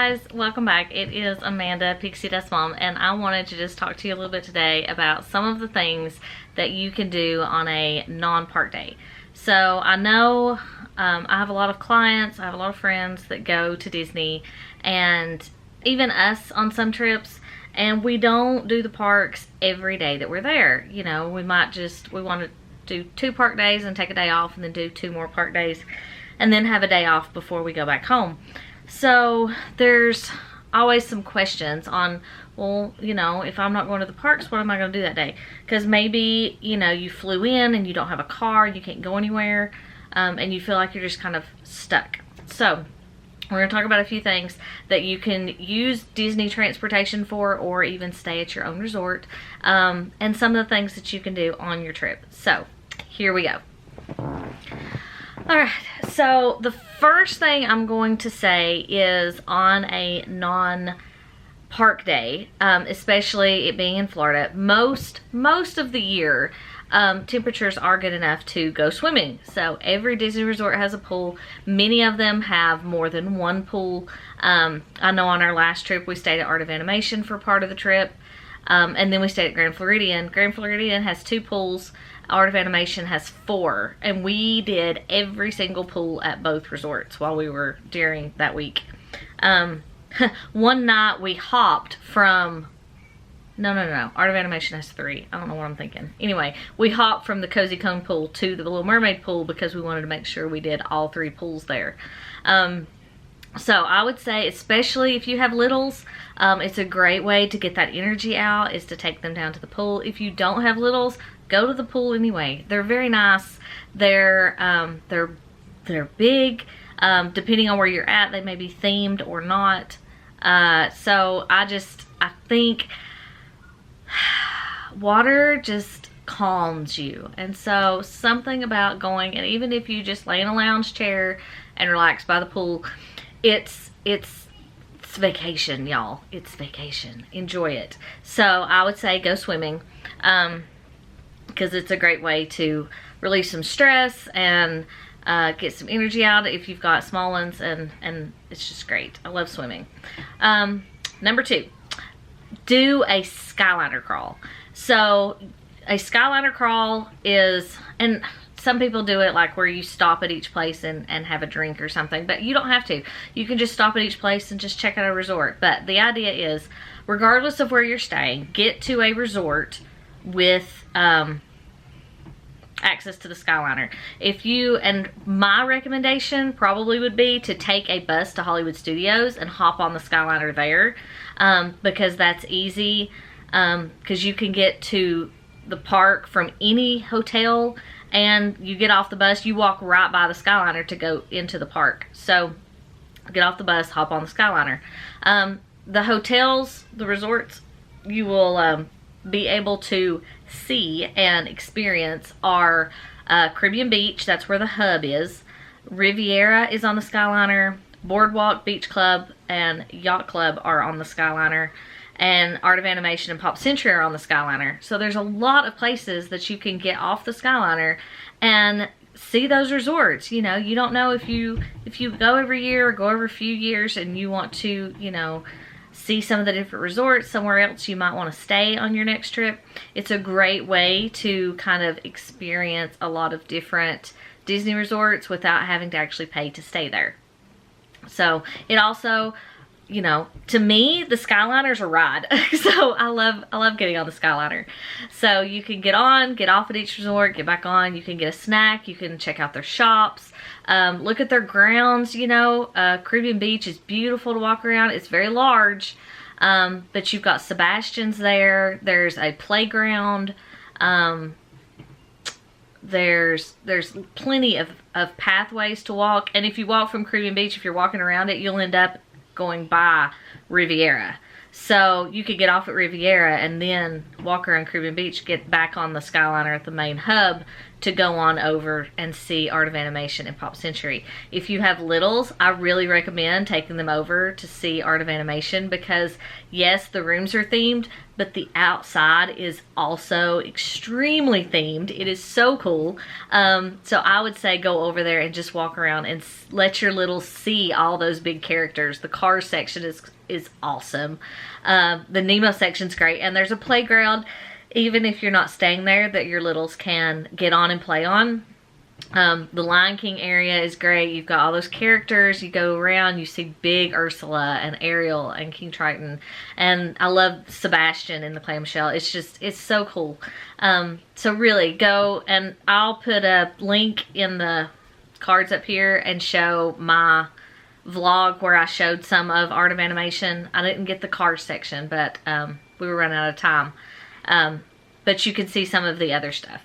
guys, welcome back. It is Amanda, Pixie Dust Mom, and I wanted to just talk to you a little bit today about some of the things that you can do on a non-park day. So I know I have a lot of clients, I have a lot of friends that go to Disney, and even us on some trips, and we don't do the parks every day that we're there. You know, we want to do 2 park days and take a day off, and then do 2 more park days and then have a day off before we go back home. So there's always some questions on, well, you know, if I'm not going to the parks, what am I going to do that day? Because maybe, you know, you flew in and you don't have a car, you can't go anywhere, and you feel like you're just kind of stuck. So we're going to talk about a few things that you can use Disney transportation for, or even stay at your own resort, and some of the things that you can do on your trip. So here we go. Alright, so the first thing I'm going to say is on a non-park day, especially it being in Florida, most of the year, temperatures are good enough to go swimming. So every Disney resort has a pool. Many of them have more than one pool. I know on our last trip we stayed at Art of Animation for part of the trip, and then we stayed at Grand Floridian. Grand Floridian has 2 pools. Art of Animation has 4, and we did every single pool at both resorts while we were during that week. One night we hopped from, no, Art of Animation has 3. I don't know what I'm thinking. Anyway, we hopped from the Cozy Cone pool to the Little Mermaid pool because we wanted to make sure we did all 3 pools there. So I would say, especially if you have littles, it's a great way to get that energy out, is to take them down to the pool. If you don't have littles, go to the pool anyway. They're very nice. They're big. Depending on where you're at, they may be themed or not. So I think water just calms you. And so something about going, and even if you just lay in a lounge chair and relax by the pool, it's vacation, y'all. It's vacation. Enjoy it. So I would say go swimming, because it's a great way to release some stress and get some energy out if you've got small ones, and it's just great. I love swimming. Number 2, do a Skyliner crawl. So a Skyliner crawl is, and some people do it like where you stop at each place and have a drink or something, but you don't have to. You can just stop at each place and just check out a resort. But the idea is, regardless of where you're staying, get to a resort with access to the Skyliner. And my recommendation probably would be to take a bus to Hollywood Studios and hop on the Skyliner there, because that's easy, because you can get to the park from any hotel, and you get off the bus, you walk right by the Skyliner to go into the park. So get off the bus, hop on the Skyliner. The hotels, the resorts, you will be able to see and experience are Caribbean Beach, that's where the hub is. Riviera is on the Skyliner. Boardwalk, Beach Club, and Yacht Club are on the Skyliner. And Art of Animation and Pop Century are on the Skyliner. So there's a lot of places that you can get off the Skyliner and see those resorts. You know, you don't know if you go every year or go every few years and you want to, you know, see some of the different resorts somewhere else you might want to stay on your next trip. It's a great way to kind of experience a lot of different Disney resorts without having to actually pay to stay there. So it also, you know, to me, the Skyliner's a ride. So I love getting on the Skyliner. So you can get on, get off at each resort, get back on. You can get a snack. You can check out their shops. Look at their grounds. You know, Caribbean Beach is beautiful to walk around. It's very large. But you've got Sebastian's there. There's a playground. There's plenty of pathways to walk. And if you walk from Caribbean Beach, if you're walking around it, you'll end up going by Riviera. So you could get off at Riviera and then walk around Caribbean Beach, get back on the Skyliner at the main hub, to go on over and see Art of Animation in Pop Century. If you have littles, I really recommend taking them over to see Art of Animation, because yes, the rooms are themed, but the outside is also extremely themed. It is so cool. So I would say go over there and just walk around and let your littles see all those big characters. The Cars section is awesome. The Nemo section's great, and there's a playground, even if you're not staying there, that your littles can get on and play on. The Lion King area is great. You've got all those characters. You go around, you see big Ursula and Ariel and King Triton. And I love Sebastian in the clamshell. It's so cool. So really go, and I'll put a link in the cards up here and show my vlog where I showed some of Art of Animation. I didn't get the cars section, but we were running out of time. But you can see some of the other stuff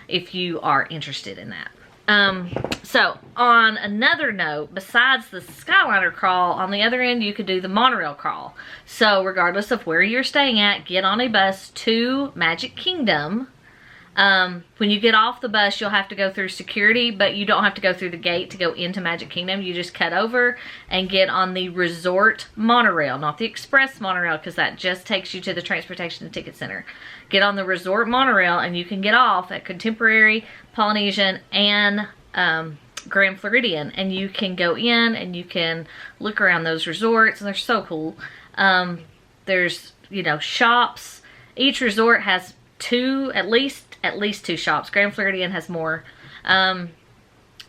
if you are interested in that. So on another note, besides the Skyliner crawl, on the other end you could do the monorail crawl. So regardless of where you're staying at, get on a bus to Magic Kingdom. When you get off the bus, you'll have to go through security, but you don't have to go through the gate to go into Magic Kingdom. You just cut over and get on the resort monorail, not the express monorail, because that just takes you to the Transportation and Ticket Center. Get on the resort monorail and you can get off at Contemporary, Polynesian, and Grand Floridian, and you can go in and you can look around those resorts, and they're so cool. There's, you know, shops. Each resort has at least two shops. Grand Floridian has more.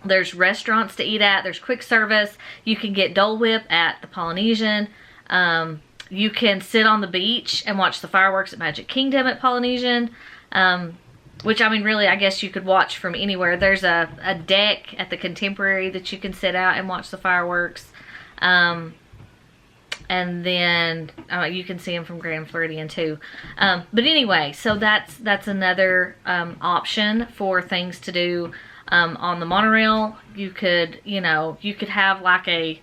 There's restaurants to eat at. There's quick service. You can get Dole Whip at the Polynesian. You can sit on the beach and watch the fireworks at Magic Kingdom at Polynesian. Which, I mean, really, I guess you could watch from anywhere. There's a deck at the Contemporary that you can sit out and watch the fireworks. And then you can see them from Grand Floridian too. But anyway, so that's another option for things to do on the monorail. You could, you know, you could have like a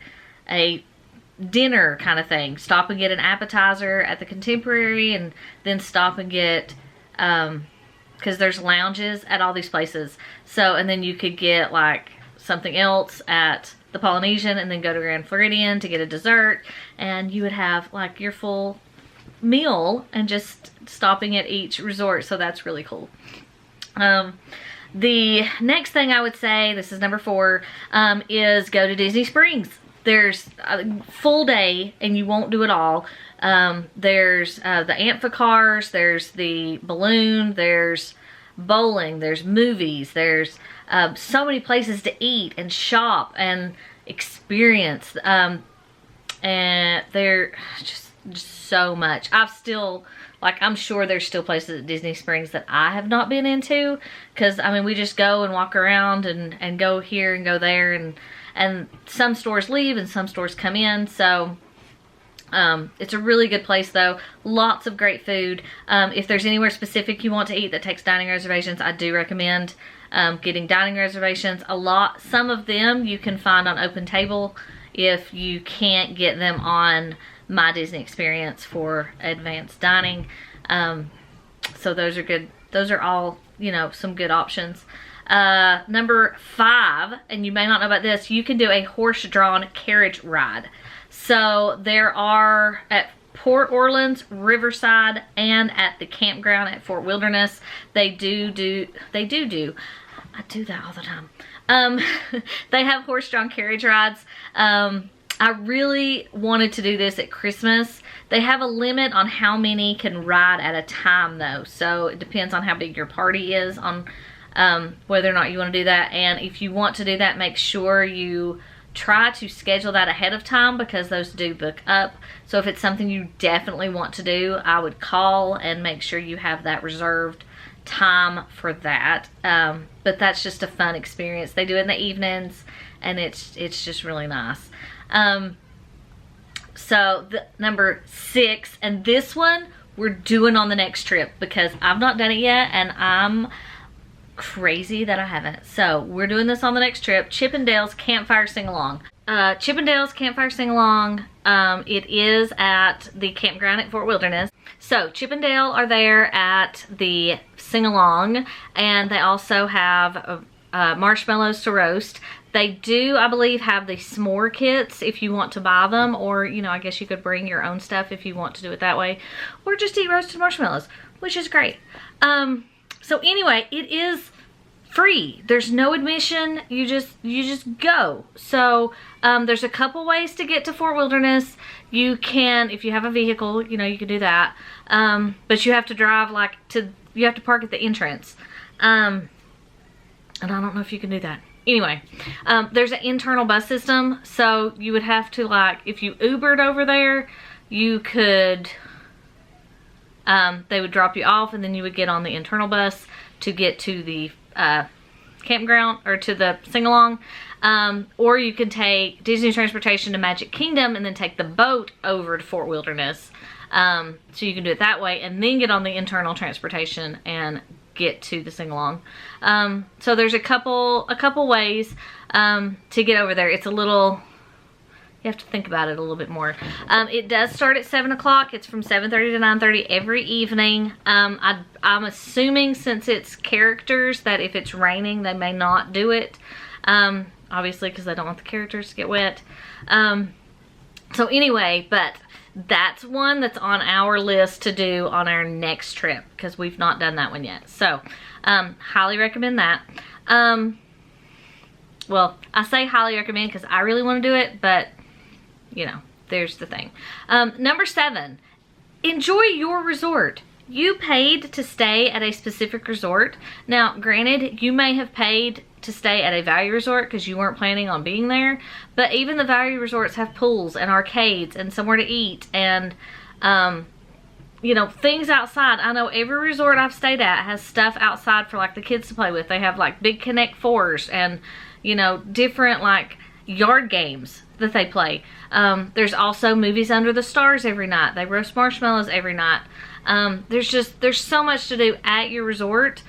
dinner kind of thing. Stop and get an appetizer at the Contemporary, and then stop and get, because there's lounges at all these places. So, and then you could get like something else at the Polynesian, and then go to Grand Floridian to get a dessert, and you would have like your full meal and just stopping at each resort. So that's really cool. The next thing I would say, this is number 4, is go to Disney Springs. There's a full day and you won't do it all. There's the amphicars, there's the balloon, there's bowling, there's movies, there's so many places to eat and shop and experience. And they're just so much. I'm sure there's still places at Disney Springs that I have not been into, because I mean, we just go and walk around and go here and go there, and some stores leave and some stores come in. So it's a really good place though. Lots of great food. If there's anywhere specific you want to eat that takes dining reservations, I do recommend getting dining reservations. Some of them you can find on Open Table if you can't get them on My Disney Experience for advanced dining. So those are good. Those are all, you know, some good options. Number 5, and you may not know about this, you can do a horse-drawn carriage ride. So there are at Port Orleans, Riverside, and at the campground at Fort Wilderness, I do that all the time. They have horse-drawn carriage rides. I really wanted to do this at Christmas. They have a limit on how many can ride at a time though. So it depends on how big your party is on whether or not you want to do that. And if you want to do that, make sure you try to schedule that ahead of time, because those do book up. So if it's something you definitely want to do, I would call and make sure you have that reserved time for that. But that's just a fun experience. They do it in the evenings, and it's just really nice. So the number 6, and this one we're doing on the next trip, because I've not done it yet, and I'm crazy that I haven't. So we're doing this on the next trip. Chippendale's Campfire Sing-Along. Chippendale's Campfire Sing-Along, it is at the campground at Fort Wilderness. So Chippendale are there at the sing-along, and they also have marshmallows to roast. They do, I believe, have the s'more kits if you want to buy them, or, you know, I guess you could bring your own stuff if you want to do it that way, or just eat roasted marshmallows, which is great. So anyway, it is free. There's no admission. You just go. So there's a couple ways to get to Fort Wilderness. You can, if you have a vehicle, you know, you can do that. But you have to drive you have to park at the entrance. And I don't know if you can do that. Anyway, there's an internal bus system. So you would have to, like, if you Ubered over there, you could, they would drop you off, and then you would get on the internal bus to get to the campground, or to the sing-along. Or you could take Disney Transportation to Magic Kingdom and then take the boat over to Fort Wilderness. So you can do it that way and then get on the internal transportation and get to the sing-along. So there's a couple ways to get over there. It's a little, you have to think about it a little bit more. It does start at 7 o'clock. It's from 7:30 to 9:30 every evening. I'm assuming, since it's characters, that if it's raining, they may not do it. Obviously, because they don't want the characters to get wet. So anyway, but that's one that's on our list to do on our next trip, because we've not done that one yet. So highly recommend that. Well, I say highly recommend because I really want to do it, but you know, there's the thing. Number 7, enjoy your resort. You paid to stay at a specific resort. Now, granted, you may have paid to stay at a value resort because you weren't planning on being there, but even the value resorts have pools and arcades and somewhere to eat and, you know, things outside. I know every resort I've stayed at has stuff outside for, like, the kids to play with. They have, like, big Connect Fours and, you know, different, like, yard games that they play. There's also movies under the stars every night. They roast marshmallows every night. There's so much to do at your resort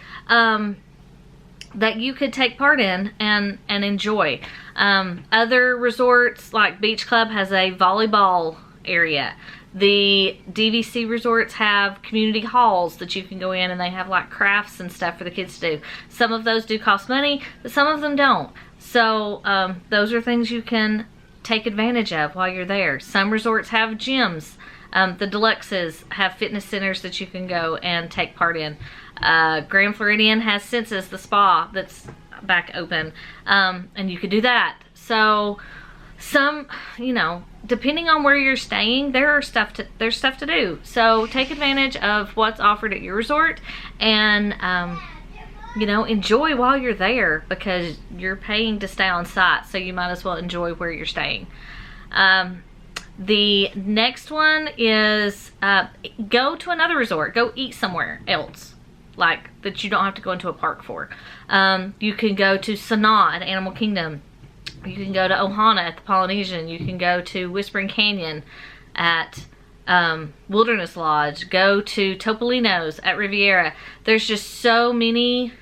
that you could take part in and enjoy. Other resorts, like Beach Club, has a volleyball area. The DVC resorts have community halls that you can go in, and they have, like, crafts and stuff for the kids to do. Some of those do cost money, but some of them don't. So those are things you can take advantage of while you're there. Some resorts have gyms. The deluxes have fitness centers that you can go and take part in. Grand Floridian has Senses, the spa that's back open, and you could do that. So some, you know, depending on where you're staying, there's stuff to do. So take advantage of what's offered at your resort, and you know, enjoy while you're there, because you're paying to stay on site, so you might as well enjoy where you're staying. The next one is go to another resort. Go eat somewhere else, like, that you don't have to go into a park for. You can go to Sanaa at Animal Kingdom. You can go to Ohana at the Polynesian. You can go to Whispering Canyon at Wilderness Lodge. Go to Topolino's at Riviera. There's just so many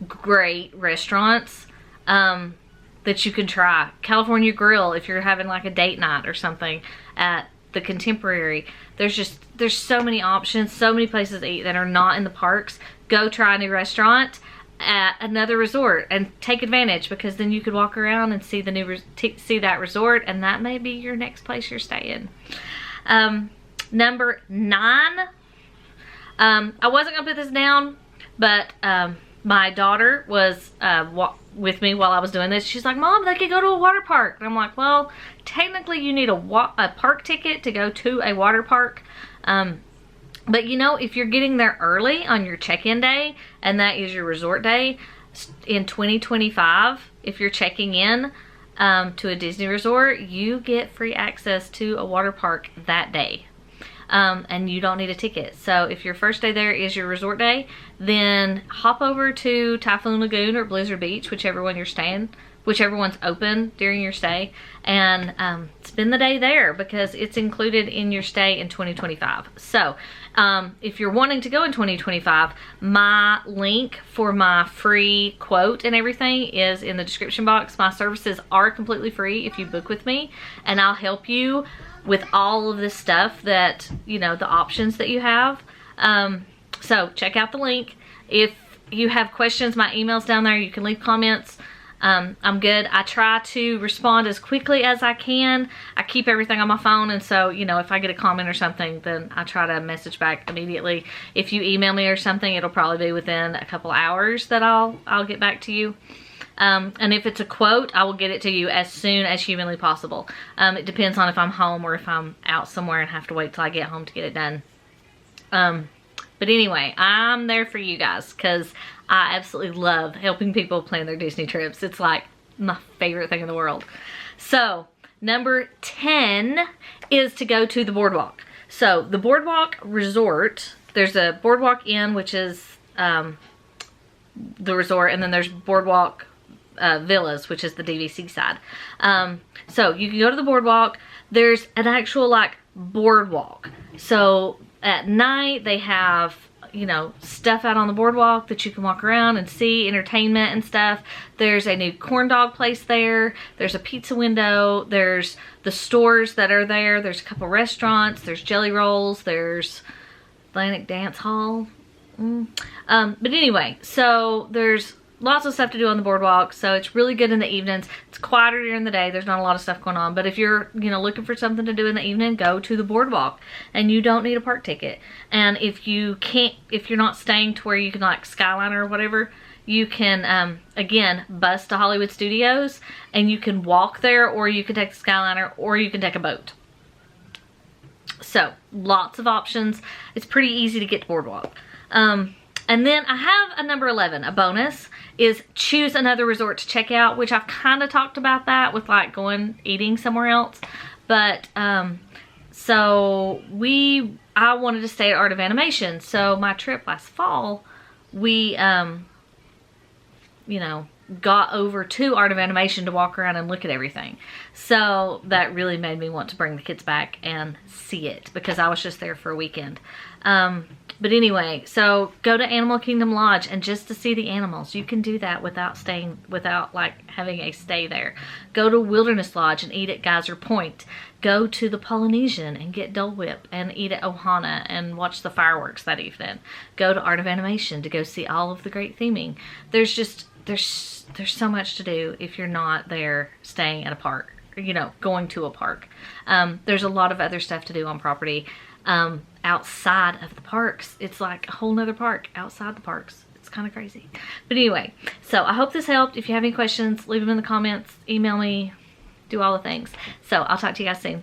great restaurants that you can try. California Grill, if you're having, like, a date night or something at the Contemporary. There's so many options, so many places to eat that are not in the parks. Go try a new restaurant at another resort and take advantage, because then you could walk around and see the new see that resort, and that may be your next place you're staying. Number 9, I wasn't gonna put this down, but my daughter was with me while I was doing this. She's like, Mom, they could go to a water park. And I'm like, well, technically you need a park ticket to go to a water park. But you know, if you're getting there early on your check-in day, and that is your resort day, in 2025, if you're checking in to a Disney resort, you get free access to a water park that day. and you don't need a ticket. So if your first day there is your resort day, then hop over to Typhoon Lagoon or Blizzard Beach, whichever one's open during your stay, and spend the day there because it's included in your stay in 2025. So if you're wanting to go in 2025, my link for my free quote and everything is in the description box. My services are completely free if you book with me, and I'll help you with all of this stuff that, you know, the options that you have. So check out the link. If you have questions, my email's down there. You can leave comments. I'm good. I try to respond as quickly as I can. I keep everything on my phone, and so, you know, if I get a comment or something, then I try to message back immediately. If you email me or something, it'll probably be within a couple hours that I'll get back to you. And if it's a quote, I will get it to you as soon as humanly possible. It depends on if I'm home or if I'm out somewhere and have to wait till I get home to get it done. But anyway, I'm there for you guys because I absolutely love helping people plan their Disney trips. It's like my favorite thing in the world. So number 10 is to go to the boardwalk. So the boardwalk resort, there's a boardwalk inn, which is the resort, and then there's boardwalk villas, which is the DVC side. So you can go to the boardwalk. There's an actual like boardwalk. So at night they have, you know, stuff out on the boardwalk that you can walk around and see, entertainment and stuff. There's a new corn dog place there. There's a pizza window. There's the stores that are there. There's a couple restaurants. There's Jelly Rolls. There's Atlantic Dance Hall. But anyway, so there's lots of stuff to do on the boardwalk, so it's really good in the evenings. It's quieter during the day. There's not a lot of stuff going on, but if you're, you know, looking for something to do in the evening, go to the boardwalk, and you don't need a park ticket. And if you're not staying to where you can like Skyliner or whatever, you can again bus to Hollywood Studios, and you can walk there, or you can take the Skyliner, or you can take a boat. So lots of options. It's pretty easy to get to boardwalk. And then I have a number 11, a bonus, is choose another resort to check out, which I've kind of talked about that with like eating somewhere else. But, so I wanted to stay at Art of Animation. So my trip last fall, we, you know, got over to Art of Animation to walk around and look at everything. So that really made me want to bring the kids back and see it because I was just there for a weekend. But anyway, so go to Animal Kingdom Lodge, and just to see the animals. You can do that without like having a stay there. Go to Wilderness Lodge and eat at Geyser Point. Go to the Polynesian and get Dole Whip and eat at Ohana and watch the fireworks that evening. Go to Art of Animation to go see all of the great theming. There's so much to do if you're not there staying at a park, you know, going to a park. There's a lot of other stuff to do on property. Outside of the parks. It's like a whole nother park outside the parks. It's kind of crazy. But anyway, so I hope this helped. If you have any questions, leave them in the comments, email me, do all the things. So I'll talk to you guys soon.